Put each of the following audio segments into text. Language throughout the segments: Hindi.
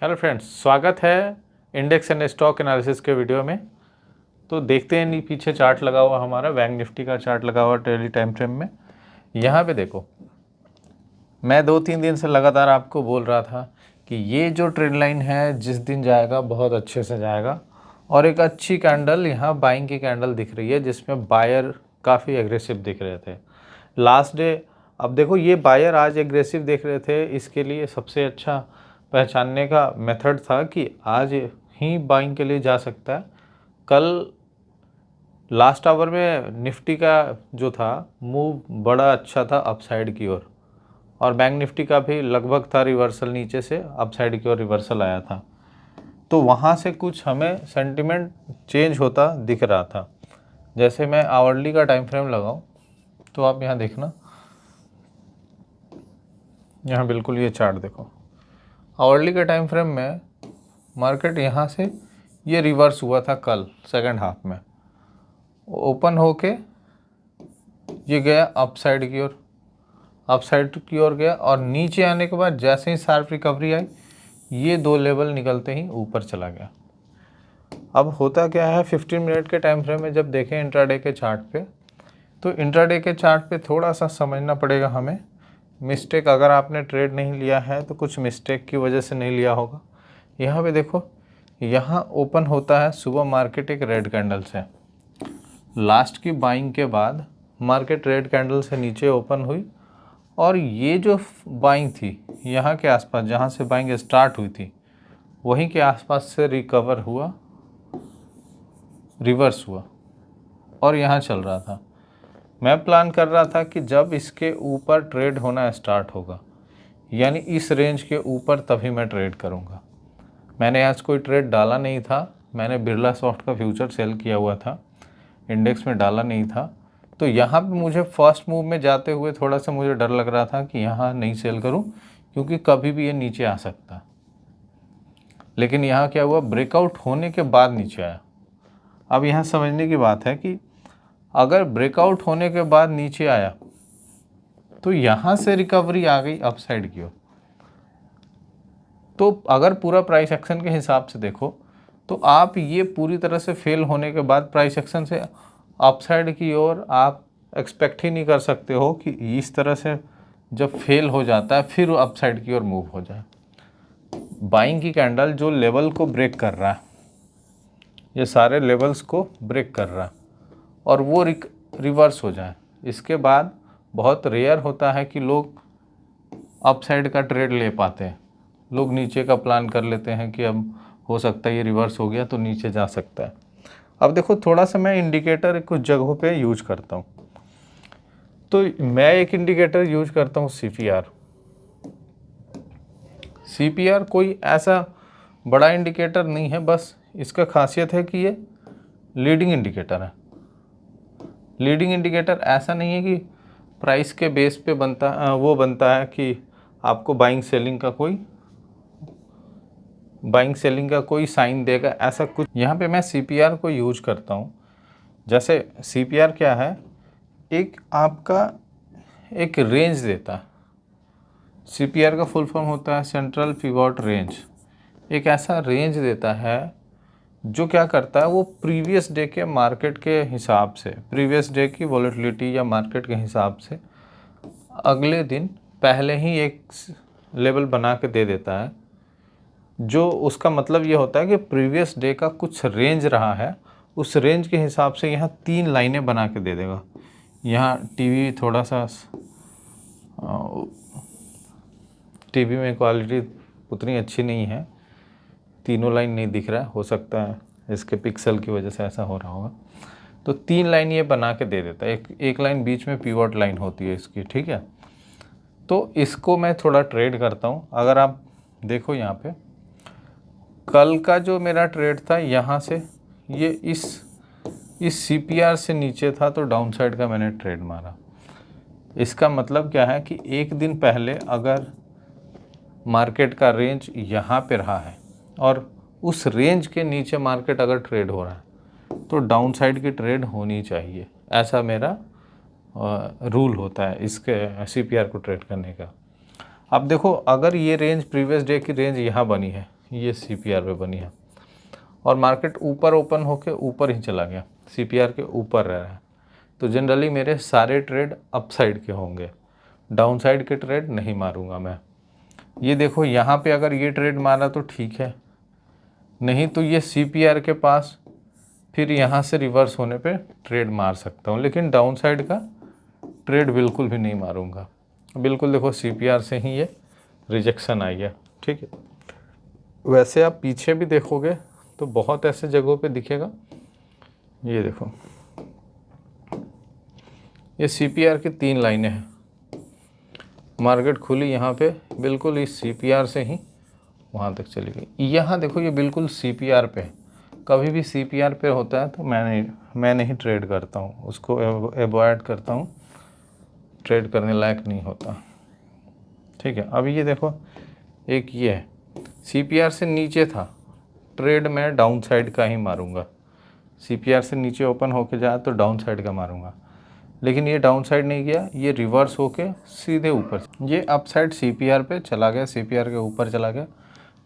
हेलो फ्रेंड्स, स्वागत है इंडेक्स एंड स्टॉक एनालिसिस के वीडियो में। तो देखते हैं नी पीछे चार्ट लगा हुआ हमारा बैंक निफ्टी का चार्ट लगा हुआ डेली टाइम फ्रेम में। यहाँ पे देखो, मैं 2-3 दिन से लगातार आपको बोल रहा था कि ये जो ट्रेंड लाइन है जिस दिन जाएगा बहुत अच्छे से जाएगा, और एक अच्छी कैंडल यहाँ बाइंग की कैंडल दिख रही है जिसमें बायर काफ़ी एग्रेसिव दिख रहे थे लास्ट डे। अब देखो, ये बायर आज एग्रेसिव दिख रहे थे, इसके लिए सबसे अच्छा पहचानने का मेथड था कि आज ही बाइंग के लिए जा सकता है। कल लास्ट आवर में निफ्टी का जो था मूव बड़ा अच्छा था अपसाइड की ओर, और बैंक निफ्टी का भी लगभग था रिवर्सल, नीचे से अपसाइड की ओर रिवर्सल आया था। तो वहाँ से कुछ हमें सेंटिमेंट चेंज होता दिख रहा था। जैसे मैं आवरली का टाइम फ्रेम लगाऊं तो आप यहाँ देखना, यहाँ बिल्कुल ये चार्ट देखो, आवरली के टाइम फ्रेम में मार्केट यहाँ से ये रिवर्स हुआ था कल सेकंड हाफ में, ओपन होके ये गया अपसाइड की ओर, अपसाइड की ओर गया, और नीचे आने के बाद जैसे ही शार्प रिकवरी आई ये दो लेवल निकलते ही ऊपर चला गया। अब होता क्या है, 15 मिनट के टाइम फ्रेम में जब देखें इंट्राडे के चार्ट पे, तो इंट्राडे के चार्ट पे थोड़ा सा समझना पड़ेगा हमें। मिस्टेक, अगर आपने ट्रेड नहीं लिया है तो कुछ मिस्टेक की वजह से नहीं लिया होगा। यहाँ पे देखो, यहाँ ओपन होता है सुबह मार्केट एक रेड कैंडल से, लास्ट की बाइंग के बाद मार्केट रेड कैंडल से नीचे ओपन हुई, और ये जो बाइंग थी यहाँ के आसपास जहाँ से बाइंग स्टार्ट हुई थी वहीं के आसपास से रिकवर हुआ, रिवर्स हुआ, और यहाँ चल रहा था। मैं प्लान कर रहा था कि जब इसके ऊपर ट्रेड होना स्टार्ट होगा, यानी इस रेंज के ऊपर, तभी मैं ट्रेड करूँगा। मैंने आज कोई ट्रेड डाला नहीं था, मैंने बिरला सॉफ्ट का फ्यूचर सेल किया हुआ था, इंडेक्स में डाला नहीं था। तो यहाँ पे मुझे फर्स्ट मूव में जाते हुए थोड़ा सा मुझे डर लग रहा था कि यहाँ नहीं सेल करूँ, क्योंकि कभी भी ये नीचे आ सकता है। लेकिन यहाँ क्या हुआ, ब्रेकआउट होने के बाद नीचे आया। अब यहाँ समझने की बात है कि अगर ब्रेकआउट होने के बाद नीचे आया तो यहाँ से रिकवरी आ गई अपसाइड की ओर। तो अगर पूरा प्राइस एक्शन के हिसाब से देखो तो आप ये पूरी तरह से फेल होने के बाद प्राइस एक्शन से अपसाइड की ओर आप एक्सपेक्ट ही नहीं कर सकते हो कि इस तरह से जब फेल हो जाता है फिर अपसाइड की ओर मूव हो जाए। बाइंग की कैंडल जो लेवल को ब्रेक कर रहा है, ये सारे लेवल्स को ब्रेक कर रहा है, और वो रिवर्स हो जाए, इसके बाद बहुत रेयर होता है कि लोग अपसाइड का ट्रेड ले पाते हैं। लोग नीचे का प्लान कर लेते हैं कि अब हो सकता है ये रिवर्स हो गया तो नीचे जा सकता है। अब देखो, थोड़ा सा मैं इंडिकेटर कुछ जगहों पे यूज करता हूँ। तो मैं एक इंडिकेटर यूज करता हूँ CPR। CPR कोई ऐसा बड़ा इंडिकेटर नहीं है, बस इसका खासियत है कि ये लीडिंग इंडिकेटर है। लीडिंग इंडिकेटर ऐसा नहीं है कि प्राइस के बेस पे बनता है कि आपको बाइंग सेलिंग का कोई साइन देगा, ऐसा कुछ। यहाँ पे मैं CPR को यूज करता हूँ। जैसे CPR क्या है, एक आपका एक रेंज देता है। CPR का फुल फॉर्म होता है सेंट्रल पिवट रेंज। एक ऐसा रेंज देता है जो क्या करता है, वो प्रीवियस डे के मार्केट के हिसाब से, प्रीवियस डे की वॉलेटिलिटी या मार्केट के हिसाब से अगले दिन पहले ही एक लेवल बना के दे देता है। जो उसका मतलब ये होता है कि प्रीवियस डे का कुछ रेंज रहा है, उस रेंज के हिसाब से यहाँ 3 लाइनें बना के दे देगा। यहाँ थोड़ा सा टीवी में क्वालिटी उतनी अच्छी नहीं है, तीनों लाइन नहीं दिख रहा है, हो सकता है इसके पिक्सल की वजह से ऐसा हो रहा होगा। तो 3 लाइन ये बना के दे देता है, एक लाइन बीच में पिवट लाइन होती है इसकी, ठीक है। तो इसको मैं थोड़ा ट्रेड करता हूँ। अगर आप देखो यहाँ पे, कल का जो मेरा ट्रेड था, यहाँ से ये इस CPR से नीचे था, तो डाउन साइड का मैंने ट्रेड मारा। इसका मतलब क्या है कि एक दिन पहले अगर मार्केट का रेंज यहाँ पे रहा है और उस रेंज के नीचे मार्केट अगर ट्रेड हो रहा है तो डाउन साइड की ट्रेड होनी चाहिए, ऐसा मेरा रूल होता है इसके CPR को ट्रेड करने का। अब देखो, अगर ये रेंज प्रीवियस डे की रेंज यहाँ बनी है, ये CPR पे बनी है और मार्केट ऊपर ओपन होके ऊपर ही चला गया, CPR के ऊपर रह रहा है, तो जनरली मेरे सारे ट्रेड अपसाइड के होंगे, डाउन साइड के ट्रेड नहीं मारूंगा मैं। ये देखो यहाँ पे अगर ये ट्रेड मारा तो ठीक है, नहीं तो ये CPR के पास फिर यहाँ से रिवर्स होने पे ट्रेड मार सकता हूँ, लेकिन डाउन साइड का ट्रेड बिल्कुल भी नहीं मारूंगा। बिल्कुल देखो CPR से ही ये रिजेक्शन आई है, ठीक है। वैसे आप पीछे भी देखोगे तो बहुत ऐसे जगहों पे दिखेगा, ये देखो ये CPR की 3 लाइनें हैं, मार्केट खुली यहाँ पे बिल्कुल इस CPR से ही वहाँ तक चली गई। यहाँ देखो ये बिल्कुल CPR पे है, कभी भी CPR पे होता है तो मैं नहीं ट्रेड करता हूँ, उसको अवॉइड करता हूँ, ट्रेड करने लायक नहीं होता, ठीक है। अब ये देखो एक ये है, CPR से नीचे था, ट्रेड मैं डाउन साइड का ही मारूंगा, CPR से नीचे ओपन होके जाए तो डाउन साइड का मारूंगा, लेकिन ये डाउन साइड नहीं गया, ये रिवर्स होके सीधे ऊपर, ये अप साइड CPR पे चला गया, CPR के ऊपर चला गया,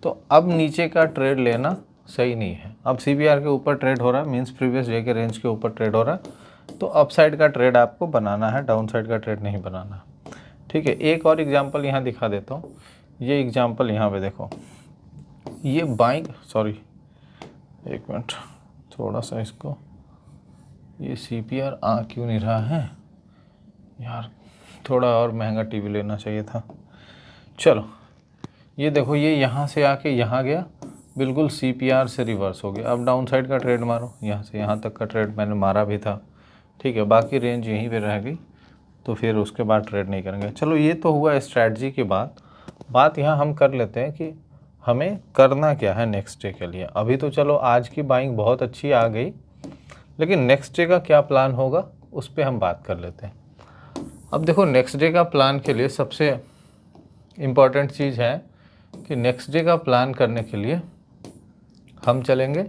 तो अब नीचे का ट्रेड लेना सही नहीं है। अब CPR के ऊपर ट्रेड हो रहा है, मीन्स प्रीवियस डे के रेंज के ऊपर ट्रेड हो रहा है, तो अप साइड का ट्रेड आपको बनाना है, डाउन साइड का ट्रेड नहीं बनाना, ठीक है। एक और एग्जांपल यहाँ दिखा देता हूँ, ये एग्जांपल यहाँ पे देखो, ये बाइंग, सॉरी एक मिनट, थोड़ा सा इसको, ये CPR आ क्यों नहीं रहा है यार, थोड़ा और महंगा टीवी लेना चाहिए था। चलो ये देखो, ये यहाँ से आके यहाँ गया, बिल्कुल CPR से रिवर्स हो गया। अब डाउन साइड का ट्रेड मारो, यहाँ से यहाँ तक का ट्रेड मैंने मारा भी था, ठीक है, बाकी रेंज यहीं पे रह गई, तो फिर उसके बाद ट्रेड नहीं करेंगे। चलो ये तो हुआ स्ट्रैटेजी की बात यहाँ हम कर लेते हैं कि हमें करना क्या है नेक्स्ट डे के लिए। अभी तो चलो आज की बाइंग बहुत अच्छी आ गई, लेकिन नेक्स्ट डे का क्या प्लान होगा उस पर हम बात कर लेते हैं। अब देखो नेक्स्ट डे का प्लान के लिए सबसे इम्पॉर्टेंट चीज़ है कि नेक्स्ट डे का प्लान करने के लिए हम चलेंगे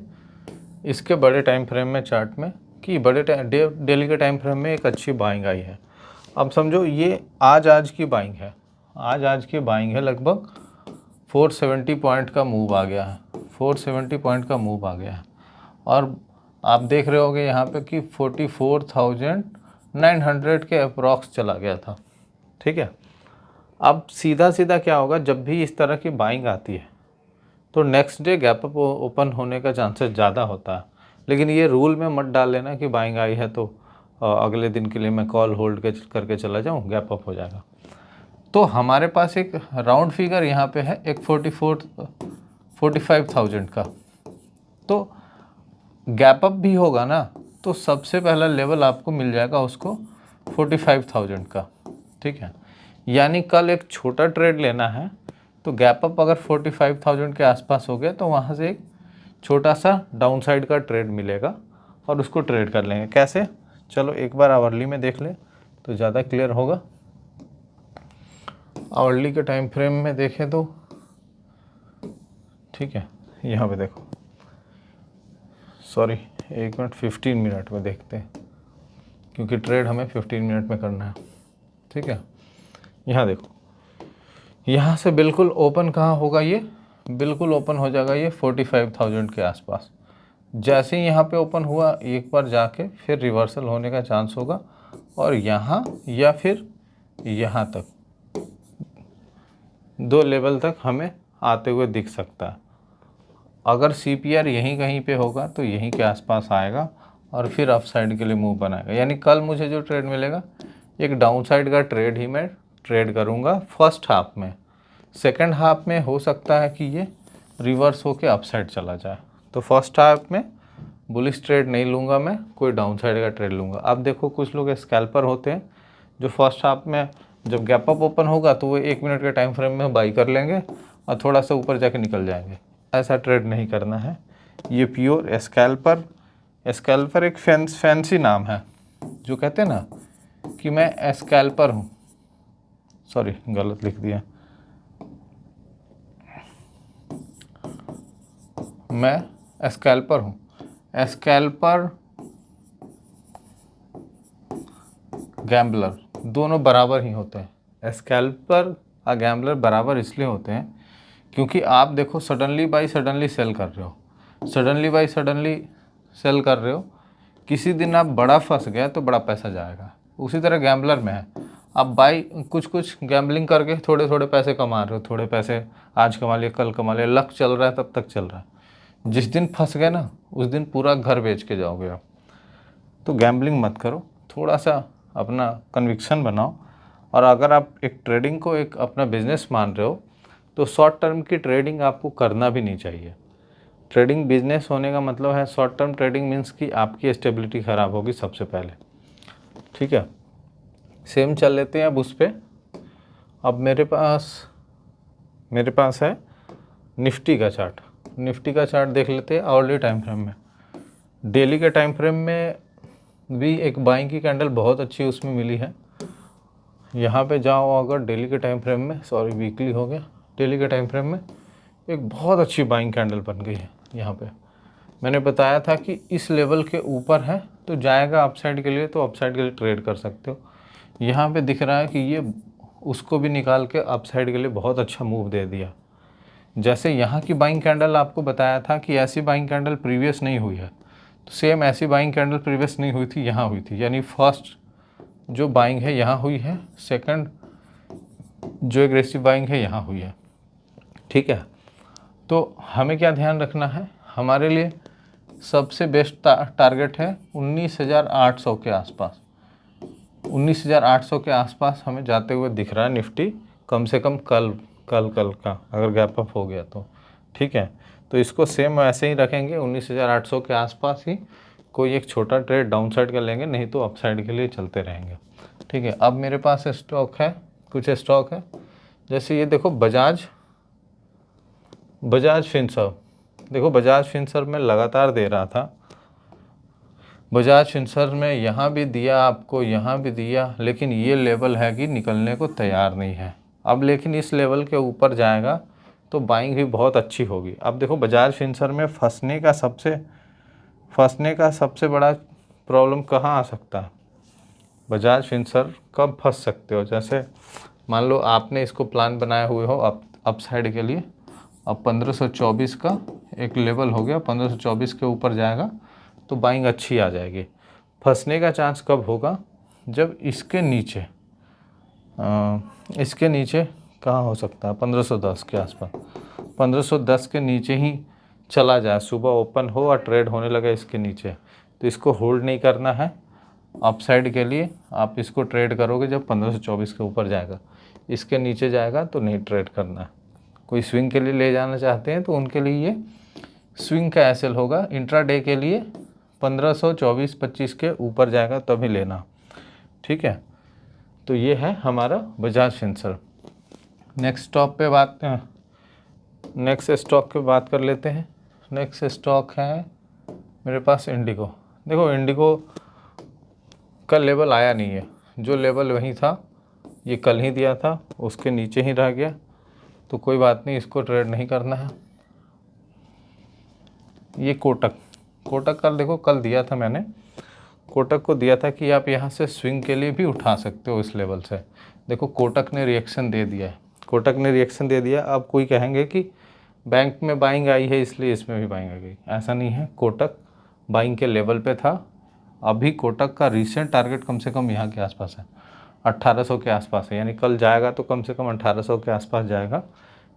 इसके बड़े टाइम फ्रेम में, चार्ट में, कि बड़े डेली के टाइम फ्रेम में एक अच्छी बाइंग आई है। अब समझो ये आज की बाइंग है, आज की बाइंग है, लगभग 470 पॉइंट का मूव आ गया है, 470 पॉइंट का मूव आ गया है, और आप देख रहे होगे यहाँ पे कि 44,900 के अप्रॉक्स चला गया था, ठीक है। अब सीधा क्या होगा, जब भी इस तरह की बाइंग आती है तो next day gap up open होने का चांसेस ज़्यादा होता है, लेकिन ये रूल में मत डाल लेना कि बाइंग आई है तो अगले दिन के लिए मैं कॉल होल्ड करके चला जाऊँ, गैप अप हो जाएगा। तो हमारे पास एक राउंड फिगर यहाँ पे है, एक 45,000 का, तो गैप अप भी होगा ना, तो सबसे पहला लेवल आपको मिल जाएगा उसको 45,000 का, ठीक है। यानी कल एक छोटा ट्रेड लेना है तो गैप अप अगर 45,000 के आसपास हो गया तो वहाँ से एक छोटा सा डाउन साइड का ट्रेड मिलेगा और उसको ट्रेड कर लेंगे। कैसे, चलो एक बार आवरली में देख ले तो ज़्यादा क्लियर होगा। आवरली के टाइम फ्रेम में देखें तो ठीक है, यहाँ पे देखो, सॉरी एक मिनट, 15 मिनट में देखते हैं क्योंकि ट्रेड हमें 15 मिनट में करना है, ठीक है। यहाँ देखो, यहाँ से बिल्कुल ओपन कहाँ होगा, ये बिल्कुल ओपन हो जाएगा ये 45,000 के आसपास। जैसे ही यहाँ पे ओपन हुआ एक बार जाके फिर रिवर्सल होने का चांस होगा और यहाँ या फिर यहाँ तक 2 लेवल तक हमें आते हुए दिख सकता है। अगर CPR यहीं कहीं पे होगा तो यहीं के आसपास आएगा और फिर अप साइड के लिए मूव बनाएगा। यानी कल मुझे जो ट्रेड मिलेगा एक डाउन साइड का ट्रेड ही मैं ट्रेड करूँगा फर्स्ट हाफ में। सेकंड हाफ में हो सकता है कि ये रिवर्स होके अप साइड चला जाए, तो फर्स्ट हाफ में बुलिश ट्रेड नहीं लूँगा मैं, कोई डाउन साइड का ट्रेड लूँगा। अब देखो कुछ लोग स्कैल्पर होते हैं जो फर्स्ट हाफ में जब गैप अप ओपन होगा तो वो 1 मिनट के टाइम फ्रेम में बाई कर लेंगे और थोड़ा सा ऊपर जाके निकल जाएंगे। ऐसा ट्रेड नहीं करना है, ये प्योर स्कैल्पर एक फैंसी नाम है, जो कहते हैं ना कि मैं स्कैल्पर हूँ, सॉरी गलत लिख दिया, मैं स्कैल्पर हूँ। स्कैल्पर गैम्बलर दोनों बराबर ही होते हैं। स्कैल्पर और गैम्बलर बराबर इसलिए होते हैं क्योंकि आप देखो सडनली बाई सडनली सेल कर रहे हो, सडनली बाई सडनली सेल कर रहे हो, किसी दिन आप बड़ा फंस गया तो बड़ा पैसा जाएगा। उसी तरह गैम्बलर में है, आप बाई कुछ कुछ गैम्बलिंग करके थोड़े थोड़े पैसे कमा रहे हो, थोड़े पैसे आज कमा लिए कल कमा लिए, लक चल रहा है तब तक चल रहा है। जिस दिन फंस गए ना उस दिन पूरा घर बेच के जाओगे आप। तो गैम्बलिंग मत करो, थोड़ा सा अपना कन्विक्शन बनाओ। और अगर आप एक ट्रेडिंग को एक अपना बिजनेस मान रहे हो तो शॉर्ट टर्म की ट्रेडिंग आपको करना भी नहीं चाहिए। ट्रेडिंग बिजनेस होने का मतलब है शॉर्ट टर्म ट्रेडिंग मीन्स कि आपकी स्टेबिलिटी ख़राब होगी सबसे पहले, ठीक है। सेम चल लेते हैं अब उस पर। अब मेरे पास है निफ्टी का चार्ट। निफ्टी का चार्ट देख लेते हैं आवर्ली टाइम फ्रेम में। डेली के टाइम फ्रेम में भी एक बाइंग की कैंडल बहुत अच्छी उसमें मिली है। यहाँ पे जाओ अगर डेली के टाइम फ्रेम में, सॉरी वीकली हो गया, डेली के टाइम फ्रेम में एक बहुत अच्छी बाइंग कैंडल बन गई है। यहाँ पे मैंने बताया था कि इस लेवल के ऊपर है तो जाएगा अपसाइड के लिए, तो अपसाइड के लिए ट्रेड कर सकते हो। यहाँ पे दिख रहा है कि ये उसको भी निकाल के अपसाइड के लिए बहुत अच्छा मूव दे दिया। जैसे यहाँ की बाइंग कैंडल आपको बताया था कि ऐसी बाइंग कैंडल प्रीवियस नहीं हुई है, तो सेम ऐसी बाइंग कैंडल प्रीवियस नहीं हुई थी, यहाँ हुई थी। यानी फर्स्ट जो बाइंग है यहाँ हुई है, सेकंड जो एग्रेसिव बाइंग है यहाँ हुई है, ठीक है। तो हमें क्या ध्यान रखना है, हमारे लिए सबसे बेस्ट टारगेट है 19,800 के आसपास। 19,800 के आसपास हमें जाते हुए दिख रहा है निफ्टी, कम से कम कल का अगर गैप अप हो गया तो, ठीक है। तो इसको सेम ऐसे ही रखेंगे 19,800 के आसपास ही, कोई एक छोटा ट्रेड डाउन साइड का लेंगे, नहीं तो अप साइड के लिए चलते रहेंगे, ठीक है। अब मेरे पास स्टॉक है, कुछ स्टॉक है, जैसे ये देखो बजाज फिनसर्व। देखो बजाज फिनसर्व में लगातार दे रहा था, बजाज फिनसर्व में यहाँ भी दिया आपको, यहाँ भी दिया, लेकिन ये लेवल है कि निकलने को तैयार नहीं है। अब लेकिन इस लेवल के ऊपर जाएगा तो बाइंग भी बहुत अच्छी होगी। अब देखो बजाज फिनसर्व में फंसने का सबसे बड़ा प्रॉब्लम कहाँ आ सकता है, बजाज फिनसर्व कब फंस सकते हो, जैसे मान लो आपने इसको प्लान बनाए हुए हो अप साइड के लिए, अब 1524 का एक लेवल हो गया, 1524 के ऊपर जाएगा तो बाइंग अच्छी आ जाएगी। फंसने का चांस कब होगा, जब इसके नीचे कहाँ हो सकता है, 1510 के आसपास, 1510 के नीचे ही चला जाए, सुबह ओपन हो और ट्रेड होने लगे इसके नीचे, तो इसको होल्ड नहीं करना है। अपसाइड के लिए आप इसको ट्रेड करोगे जब 1524 के ऊपर जाएगा, इसके नीचे जाएगा तो नहीं ट्रेड करना है। कोई स्विंग के लिए ले जाना चाहते हैं तो उनके लिए ये स्विंग का एसएल होगा। इंट्राडे के लिए 1524-25 के ऊपर जाएगा तभी लेना, ठीक है। तो ये है हमारा बजाज फिनसर्व। नेक्स्ट स्टॉक पे बात कर लेते हैं। नेक्स्ट स्टॉक है मेरे पास इंडिगो। देखो इंडिगो का लेवल आया नहीं है, जो लेवल वहीं था ये कल ही दिया था, उसके नीचे ही रह गया, तो कोई बात नहीं, इसको ट्रेड नहीं करना है। ये कोटक का देखो कल दिया था मैंने, कोटक को दिया था कि आप यहाँ से स्विंग के लिए भी उठा सकते हो इस लेवल से। देखो कोटक ने रिएक्शन दे दिया है, अब कोई कहेंगे कि बैंक में बाइंग आई है इसलिए इसमें भी बाइंग आ गई, ऐसा नहीं है। कोटक बाइंग के लेवल पे था, अभी कोटक का रिसेंट टारगेट कम से कम यहाँ के आसपास है, 1800 के आसपास है, यानी कल जाएगा तो कम से कम 1800 के आसपास जाएगा,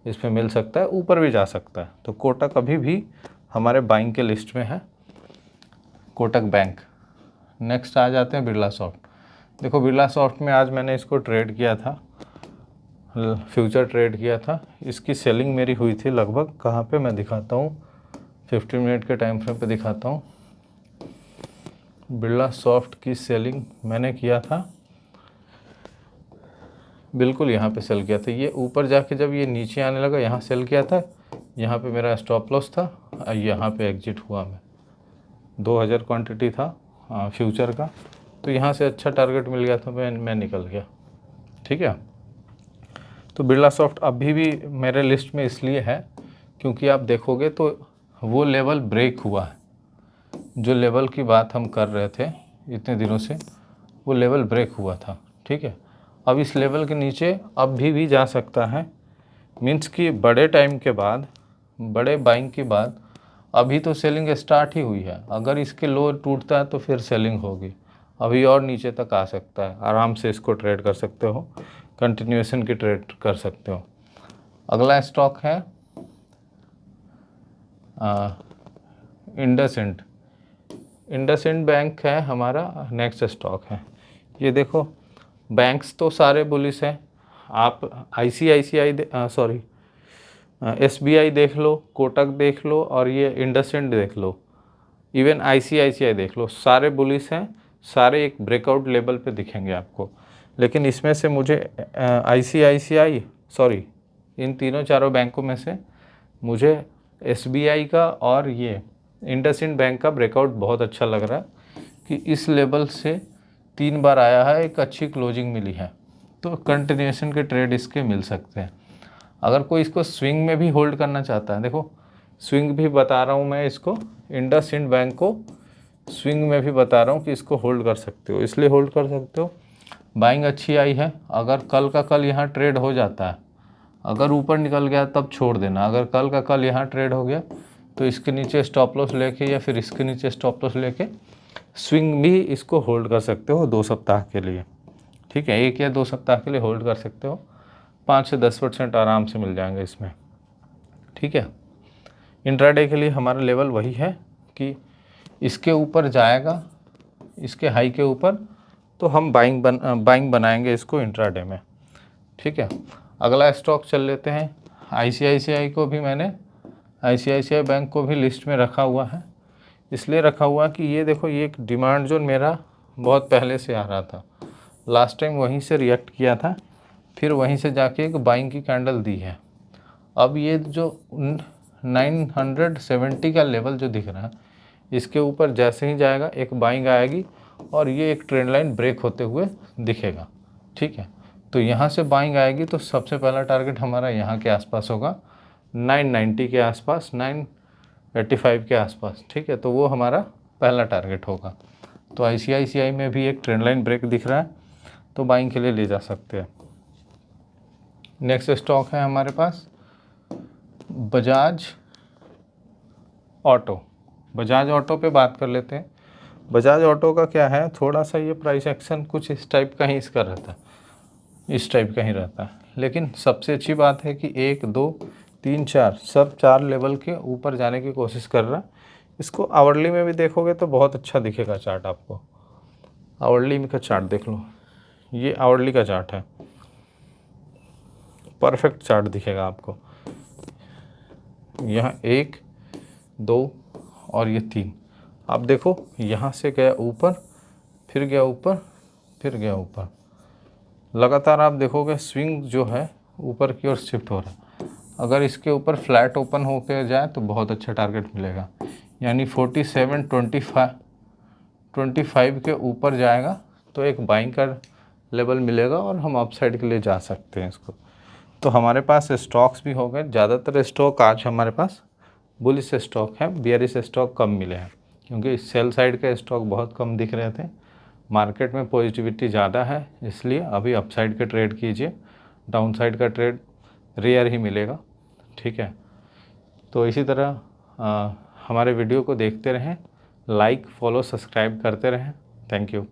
इसमें मिल सकता है, ऊपर भी जा सकता है। तो कोटक अभी भी हमारे बाइंग के लिस्ट में है, कोटक बैंक। नेक्स्ट आ जाते हैं बिरला सॉफ्ट। देखो बिरला सॉफ्ट में आज मैंने इसको ट्रेड किया था, फ्यूचर ट्रेड किया था, इसकी सेलिंग मेरी हुई थी लगभग, कहाँ पे मैं दिखाता हूँ, 15 मिनट के टाइम फ्रेम पे दिखाता हूँ। बिरला सॉफ्ट की सेलिंग मैंने किया था बिल्कुल यहाँ पे सेल किया था, ये ऊपर जाके जब ये नीचे आने लगा यहाँ सेल किया था, यहाँ पे मेरा स्टॉप लॉस था, यहाँ पे एग्जिट हुआ मैं, 2000 क्वांटिटी था फ्यूचर का, तो यहाँ से अच्छा टारगेट मिल गया था, मैं निकल गया, ठीक है। तो बिरला सॉफ्ट अभी भी मेरे लिस्ट में इसलिए है क्योंकि आप देखोगे तो वो लेवल ब्रेक हुआ है, जो लेवल की बात हम कर रहे थे इतने दिनों से, वो लेवल ब्रेक हुआ था, ठीक है। अब इस लेवल के नीचे अभी भी जा सकता है, मीन्स कि बड़े टाइम के बाद, बड़े बाइंग के बाद अभी तो सेलिंग स्टार्ट ही हुई है। अगर इसके लो टूटता है तो फिर सेलिंग होगी, अभी और नीचे तक आ सकता है। आराम से इसको ट्रेड कर सकते हो, कंटिन्यूएशन की ट्रेड कर सकते हो। अगला स्टॉक है इंडसइंड। इंडसइंड बैंक है हमारा नेक्स्ट स्टॉक है। ये देखो, बैंक्स तो सारे बुलिश हैं। आप आईसीआईसीआई सॉरी एसबीआई देख लो, कोटक देख लो, और ये इंडसइंड देख लो, इवन आईसीआईसीआई देख लो, सारे बुलिश हैं। सारे एक ब्रेकआउट लेवल पे दिखेंगे आपको। लेकिन इसमें से मुझे आईसीआईसीआई सॉरी इन तीनों चारों बैंकों में से मुझे एसबीआई का और ये इंडसइंड बैंक का ब्रेकआउट बहुत अच्छा लग रहा है कि इस लेवल से 3 बार आया है, एक अच्छी क्लोजिंग मिली है, तो कंटिन्यूएशन के ट्रेड इसके मिल सकते हैं। अगर कोई इसको स्विंग में भी होल्ड करना चाहता है, देखो स्विंग भी बता रहा हूँ मैं इसको, इंडसइंड बैंक को स्विंग में भी बता रहा हूँ कि इसको होल्ड कर सकते हो। इसलिए होल्ड कर सकते हो, बाइंग अच्छी आई है। अगर कल का कल यहाँ ट्रेड हो जाता है, अगर ऊपर निकल गया तब छोड़ देना। अगर कल का कल यहाँ ट्रेड हो गया तो इसके नीचे स्टॉप लॉस लेके या फिर इसके नीचे स्टॉप लॉस लेके स्विंग भी इसको होल्ड कर सकते हो 2 सप्ताह के लिए। ठीक है, 1 या 2 सप्ताह के लिए होल्ड कर सकते हो, 5 से 10% आराम से मिल जाएंगे इसमें। ठीक है, इंट्राडे के लिए हमारा लेवल वही है कि इसके ऊपर जाएगा, इसके हाई के ऊपर, तो हम बाइंग बनाएंगे इसको इंट्राडे में। ठीक है, अगला स्टॉक चल लेते हैं। आईसीआईसीआई को भी मैंने, आईसीआईसीआई बैंक को भी लिस्ट में रखा हुआ है। इसलिए रखा हुआ कि ये देखो, ये एक डिमांड जोन मेरा बहुत पहले से आ रहा था। लास्ट टाइम वहीं से रिएक्ट किया था, फिर वहीं से जाके एक बाइंग की कैंडल दी है। अब ये जो 970 का लेवल जो दिख रहा है, इसके ऊपर जैसे ही जाएगा एक बाइंग आएगी और ये एक ट्रेंड लाइन ब्रेक होते हुए दिखेगा। ठीक है, तो यहाँ से बाइंग आएगी तो सबसे पहला टारगेट हमारा यहाँ के आसपास होगा, 990 के आसपास, 985 के आसपास। ठीक है, तो वो हमारा पहला टारगेट होगा। तो आईसीआईसीआई में भी एक ट्रेंड लाइन ब्रेक दिख रहा है, तो बाइंग के लिए ले जा सकते हैं। नेक्स्ट स्टॉक है हमारे पास बजाज ऑटो। बजाज ऑटो पे बात कर लेते हैं। बजाज ऑटो का क्या है, थोड़ा सा ये प्राइस एक्शन कुछ इस टाइप का ही इसका रहता है, इस टाइप का ही रहता है। लेकिन सबसे अच्छी बात है कि 1 2 3 4 सब 4 लेवल के ऊपर जाने की कोशिश कर रहा है। इसको आवरली में भी देखोगे तो बहुत अच्छा दिखेगा चार्ट आपको। आवरली का चार्ट देख लो, ये आवरली का चार्ट है, परफेक्ट चार्ट दिखेगा आपको। यहाँ 1 2 और ये 3, आप देखो यहाँ से गया ऊपर, फिर गया ऊपर, फिर गया ऊपर। लगातार आप देखोगे स्विंग जो है ऊपर की ओर शिफ्ट हो रहा है। अगर इसके ऊपर फ्लैट ओपन होकर जाए तो बहुत अच्छा टारगेट मिलेगा, यानी 4725 के ऊपर जाएगा तो एक बाइंग का लेवल मिलेगा और हम अपसाइड के लिए जा सकते हैं इसको। तो हमारे पास स्टॉक्स भी हो गए। ज़्यादातर स्टॉक आज हमारे पास बुलिश स्टॉक है, बियरिश स्टॉक कम मिले हैं, क्योंकि सेल साइड के स्टॉक बहुत कम दिख रहे थे। मार्केट में पॉजिटिविटी ज़्यादा है, इसलिए अभी अपसाइड का ट्रेड कीजिए, डाउन साइड का ट्रेड रेयर ही मिलेगा। ठीक है, तो इसी तरह हमारे वीडियो को देखते रहें, लाइक फॉलो सब्सक्राइब करते रहें। Thank you.